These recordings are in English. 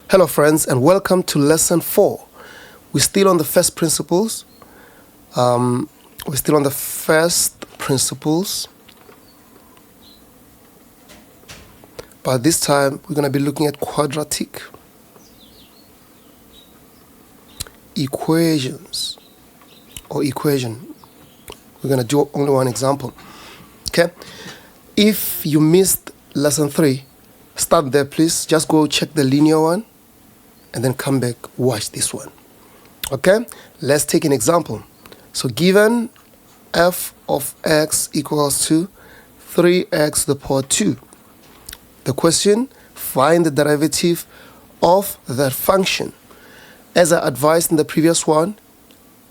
Hello friends, and welcome to lesson 4. We're still on the first principles. But this time we're going to be looking at quadratic equations or equation. We're going to do only one example. Okay? If you missed lesson 3, start there please. Just go check the linear one and then come back, watch this one. Okay? Let's take an example. So given f of x equals to 3x to the power 2. The question, find the derivative of that function. As I advised in the previous one,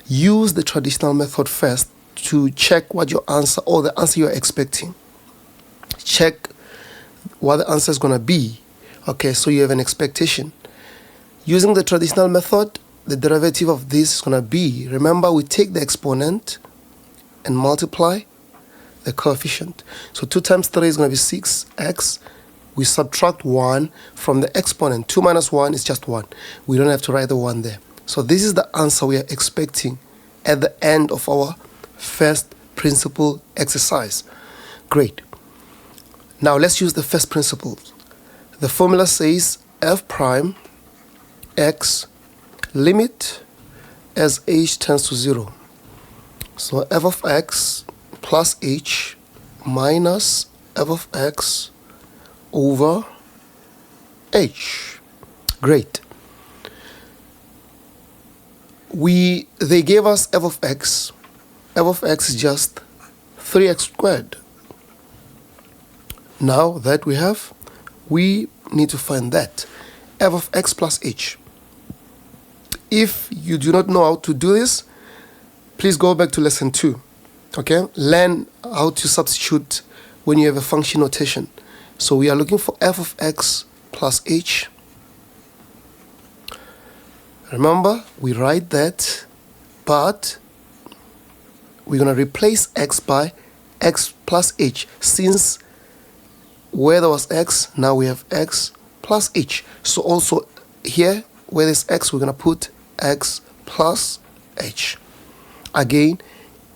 use the traditional method first to check what your answer or the answer you're expecting. Check what the answer is going to be. Okay, so you have an expectation. Using the traditional method, the derivative of this is going to be, remember we take the exponent and multiply the coefficient. So 2 times 3 is going to be 6x. We subtract 1 from the exponent. 2 minus 1 is just 1. We don't have to write the 1 there. So this is the answer we are expecting at the end of our first principle exercise. Great. Now let's use the first principle. The formula says f prime x limit as h tends to 0. So f of x plus h minus f of x over h. Great. They gave us f of x. F of x is just 3x squared. Now that we have, we need to find that f of x plus h. If you do not know how to do this, please go back to lesson 2. Okay? Learn how to substitute when you have a function notation. So we are looking for f of x plus h. Remember, we write that, but we're going to replace x by x plus h. Since where there was x, now we have x plus h. So also here, where there's x, we're going to put x plus h. Again,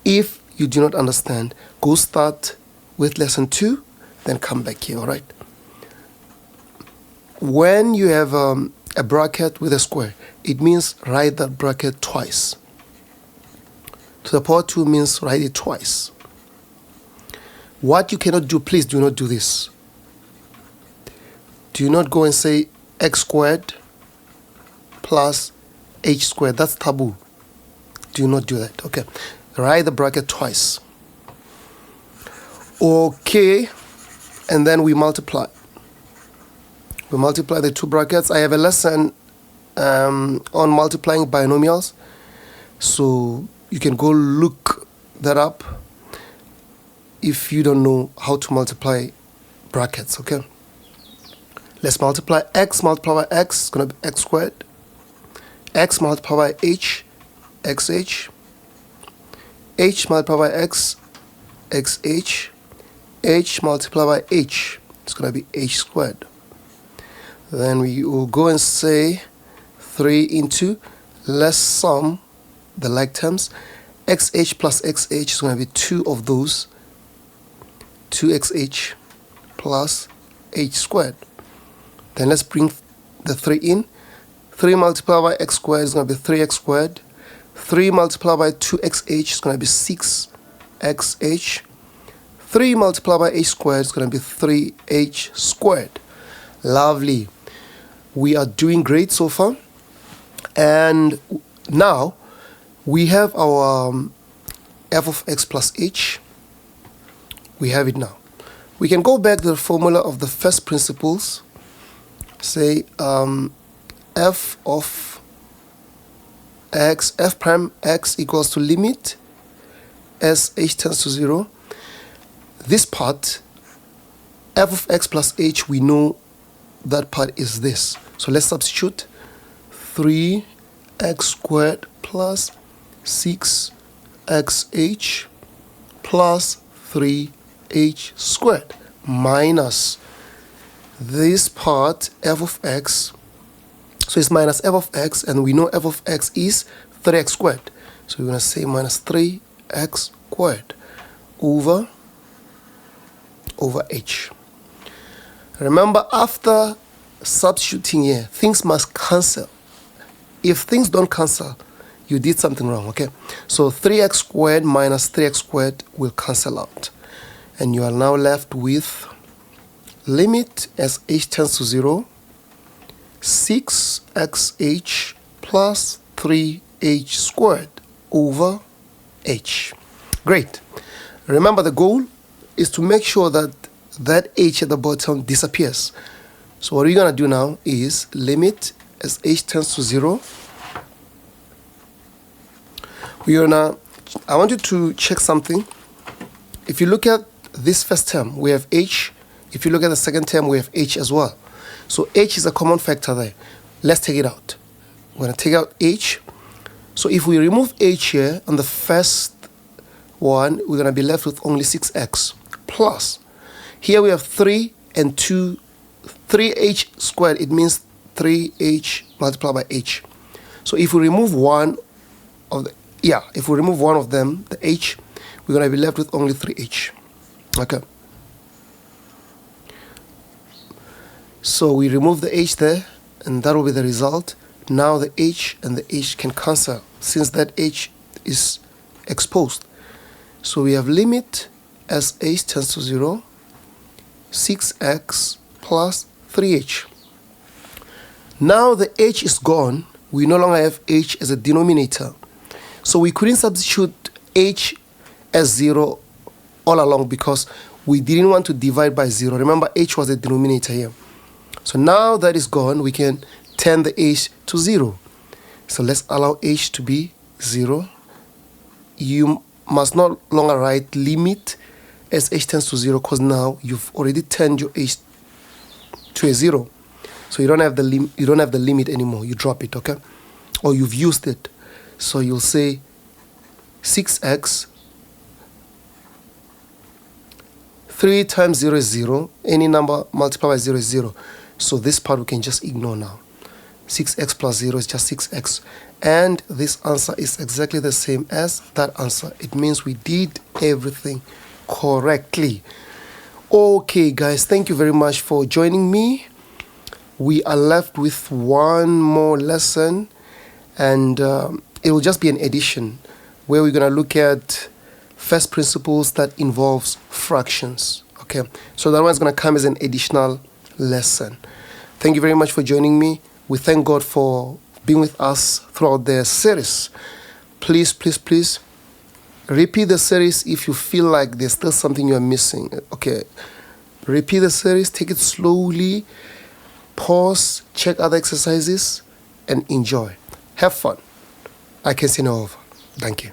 if you do not understand, go start with lesson 2, then come back here, all right? When you have a bracket with a square, it means write that bracket twice. To the power 2 means write it twice. What you cannot do, please do not do this. Do not go and say x squared plus h squared. That's taboo. Do not do that. Okay. Write the bracket twice. Okay. And then we multiply. We multiply the two brackets. I have a lesson on multiplying binomials. So you can go look that up if you don't know how to multiply brackets. Okay. Let's multiply x multiplied by x. It's going to be x squared. X multiplied by h, xh. H multiplied by x, xh. H multiplied by h. It's going to be h squared. Then we will go and say 3 into, let's sum the like terms. Xh plus xh is going to be 2 of those. 2xh plus h squared. Then let's bring the 3 in. 3 multiplied by x squared is going to be 3x squared. 3 multiplied by 2xh is going to be 6xh. 3 multiplied by h squared is going to be 3h squared. Lovely. We are doing great so far. And now we have our f of x plus h. We have it now. We can go back to the formula of the first principles. Say f of x, f prime x equals to limit as h tends to 0. This part, f of x plus h, we know that part is this. So let's substitute 3x squared plus 6xh plus 3h squared minus this part f of x So it's minus f of x, and we know f of x is 3x squared. So we're going to say minus 3x squared over h. Remember, after substituting here, things must cancel. If things don't cancel, you did something wrong, okay? So 3x squared minus 3x squared will cancel out. And you are now left with limit as h tends to 0, 6xh plus 3h squared over h. Great. Remember, the goal is to make sure that that h at the bottom disappears. So what we're going to do now is limit as h tends to 0. I want you to check something. If you look at this first term, we have h. If you look at the second term, we have h as well. So h is a common factor there. Let's take it out. We're going to take out h. So if we remove h here on the first one, we're going to be left with only 6x plus. Here we have 3 and 2. 3h squared, it means 3h multiplied by h. So if we remove one of them, the h, we're going to be left with only 3h. Okay. So we remove the h there, and that will be the result. Now the h and the h can cancel since that h is exposed. So we have limit as h tends to 0, 6x plus 3h. Now the h is gone. We no longer have h as a denominator. So we couldn't substitute h as 0 all along because we didn't want to divide by 0. Remember, h was the denominator here. So now that is gone, we can turn the h to 0. So let's allow h to be 0. You must no longer write limit as h tends to 0 because now you've already turned your h to a 0. So you don't have the limit anymore. You drop it, okay? Or you've used it. So you'll say 6x, 3 times 0 is 0. Any number multiplied by 0 is 0. So this part we can just ignore now. 6x plus 0 is just 6x. And this answer is exactly the same as that answer. It means we did everything correctly. Okay, guys, thank you very much for joining me. We are left with one more lesson, and it will just be an addition where we're going to look at first principles that involves fractions. Okay, so that one's going to come as an additional lesson. Thank you very much for joining me. We thank God for being with us throughout the series. Please, please, please repeat the series if you feel like there's still something you're missing. Okay, repeat the series, take it slowly, pause, check other exercises, and enjoy. Have fun. I can see no over. Thank you.